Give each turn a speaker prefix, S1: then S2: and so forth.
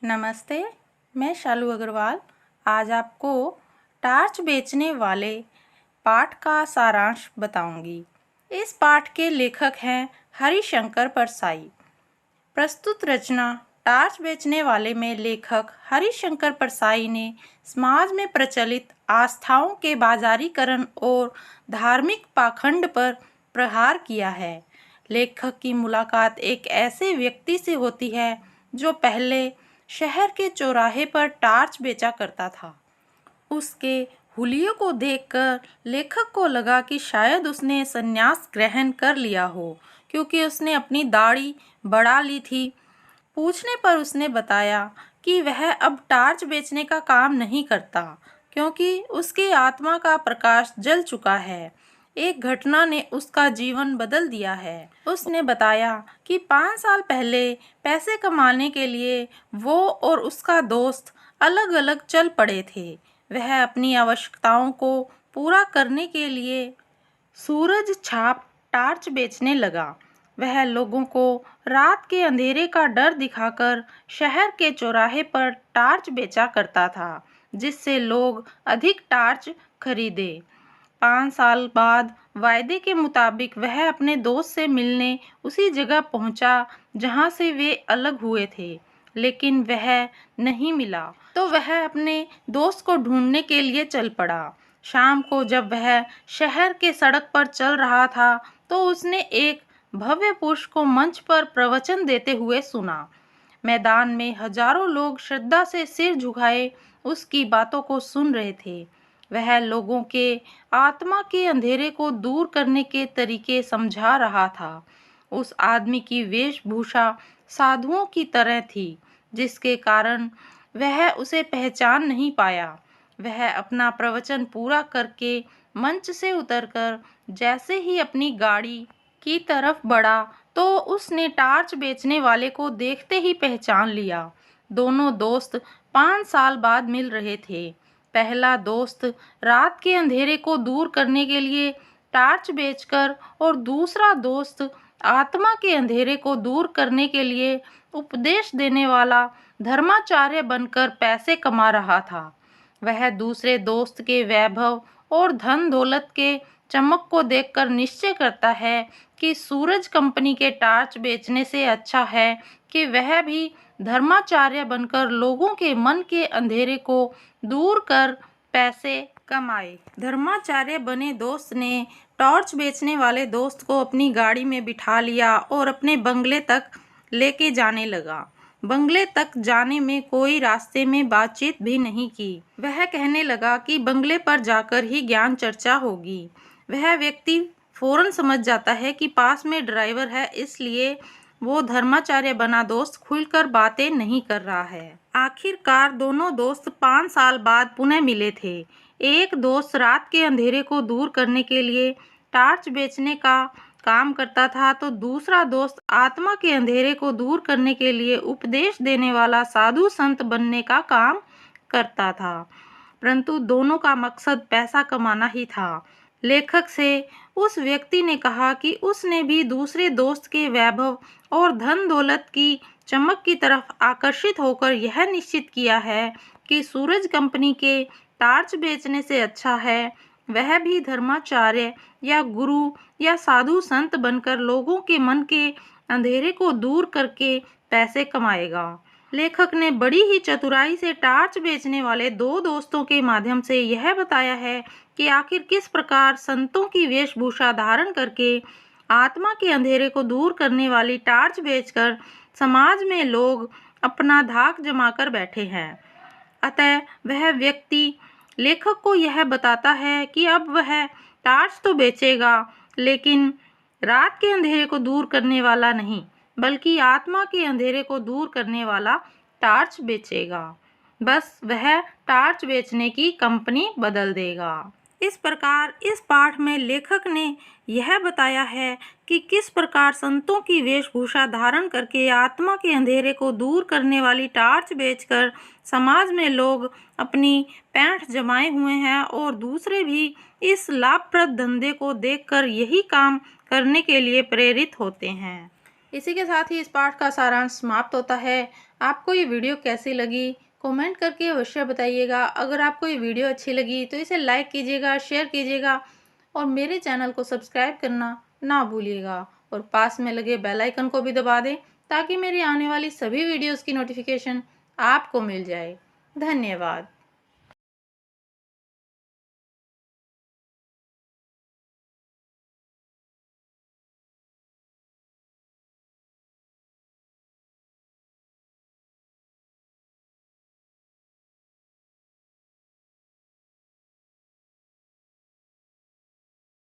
S1: नमस्ते, मैं शालू अग्रवाल आज आपको टार्च बेचने वाले पाठ का सारांश बताऊंगी। इस पाठ के लेखक हैं हरिशंकर परसाई। प्रस्तुत रचना टार्च बेचने वाले में लेखक हरिशंकर परसाई ने समाज में प्रचलित आस्थाओं के बाजारीकरण और धार्मिक पाखंड पर प्रहार किया है। लेखक की मुलाकात एक ऐसे व्यक्ति से होती है जो पहले शहर के चौराहे पर टार्च बेचा करता था। उसके हुलिये को देखकर लेखक को लगा कि शायद उसने संन्यास ग्रहण कर लिया हो, क्योंकि उसने अपनी दाढ़ी बढ़ा ली थी। पूछने पर उसने बताया कि वह अब टार्च बेचने का काम नहीं करता, क्योंकि उसकी आत्मा का प्रकाश जल चुका है। एक घटना ने उसका जीवन बदल दिया है। उसने बताया कि 5 साल पहले पैसे कमाने के लिए वो और उसका दोस्त अलग अलग चल पड़े थे। वह अपनी आवश्यकताओं को पूरा करने के लिए सूरज छाप टार्च बेचने लगा। वह लोगों को रात के अंधेरे का डर दिखाकर शहर के चौराहे पर टार्च बेचा करता था, जिससे लोग अधिक टार्च खरीदे। 5 साल बाद वायदे के मुताबिक वह अपने दोस्त से मिलने उसी जगह पहुंचा जहां से वे अलग हुए थे, लेकिन वह नहीं मिला तो वह अपने दोस्त को ढूंढने के लिए चल पड़ा। शाम को जब वह शहर के सड़क पर चल रहा था तो उसने एक भव्य पुरुष को मंच पर प्रवचन देते हुए सुना। मैदान में हजारों लोग श्रद्धा से सिर झुकाए उसकी बातों को सुन रहे थे। वह लोगों के आत्मा के अंधेरे को दूर करने के तरीके समझा रहा था। उस आदमी की वेशभूषा साधुओं की तरह थी, जिसके कारण वह उसे पहचान नहीं पाया। वह अपना प्रवचन पूरा करके मंच से उतरकर जैसे ही अपनी गाड़ी की तरफ बढ़ा तो उसने टार्च बेचने वाले को देखते ही पहचान लिया। दोनों दोस्त 5 साल बाद मिल रहे थे। पहला दोस्त रात के अंधेरे को दूर करने के लिए टार्च बेचकर और दूसरा दोस्त आत्मा के अंधेरे को दूर करने के लिए उपदेश देने वाला धर्माचार्य बनकर पैसे कमा रहा था। वह दूसरे दोस्त के वैभव और धन दौलत के चमक को देखकर निश्चय करता है कि सूरज कंपनी के टार्च बेचने से अच्छा है कि वह भी धर्माचार्य बनकर लोगों के मन के अंधेरे को दूर कर पैसे कमाए। धर्माचार्य बने दोस्त ने टॉर्च बेचने वाले दोस्त को अपनी गाड़ी में बिठा लिया और अपने बंगले तक लेके जाने लगा। बंगले तक जाने में कोई रास्ते में बातचीत भी नहीं की। वह कहने लगा कि बंगले पर जाकर ही ज्ञान चर्चा होगी। वह व्यक्ति फौरन समझ जाता है कि पास में ड्राइवर है, इसलिए वो धर्माचार्य बना दोस्त खुलकर बातें नहीं कर रहा है। आखिरकार दोनों दोस्त 5 साल बाद पुनः मिले थे। एक दोस्त रात के अंधेरे को दूर करने के लिए टार्च बेचने का काम करता था, तो दूसरा दोस्त आत्मा के अंधेरे को दूर करने के लिए उपदेश देने वाला साधु संत बनने का काम करता था। परंतु दोनों का मकसद पैसा कमाना ही था। लेखक से उस व्यक्ति ने कहा कि उसने भी दूसरे दोस्त के वैभव और धन दौलत की चमक की तरफ आकर्षित होकर यह निश्चित किया है कि सूरज कंपनी के टार्च बेचने से अच्छा है वह भी धर्माचार्य या गुरु या साधु संत बनकर लोगों के मन के अंधेरे को दूर करके पैसे कमाएगा। लेखक ने बड़ी ही चतुराई से टार्च बेचने वाले दो दोस्तों के माध्यम से यह बताया है कि आखिर किस प्रकार संतों की वेशभूषा धारण करके आत्मा के अंधेरे को दूर करने वाली टार्च बेचकर समाज में लोग अपना धाक जमाकर बैठे हैं। अतः वह व्यक्ति लेखक को यह बताता है कि अब वह टार्च तो बेचेगा, लेकिन रात के अंधेरे को दूर करने वाला नहीं, बल्कि आत्मा के अंधेरे को दूर करने वाला टार्च बेचेगा। बस वह टार्च बेचने की कंपनी बदल देगा। इस प्रकार इस पाठ में लेखक ने यह बताया है कि किस प्रकार संतों की वेशभूषा धारण करके आत्मा के अंधेरे को दूर करने वाली टार्च बेचकर समाज में लोग अपनी पैंठ जमाए हुए हैं और दूसरे भी इस लाभप्रद धंधे को देखकर यही काम करने के लिए प्रेरित होते हैं। इसी के साथ ही इस पाठ का सारांश समाप्त होता है। आपको ये वीडियो कैसी लगी कमेंट करके अवश्य बताइएगा। अगर आपको ये वीडियो अच्छी लगी तो इसे लाइक कीजिएगा, शेयर कीजिएगा और मेरे चैनल को सब्सक्राइब करना ना भूलिएगा और पास में लगे बेल आइकन को भी दबा दें ताकि मेरी आने वाली सभी वीडियोस की नोटिफिकेशन आपको मिल जाए। धन्यवाद।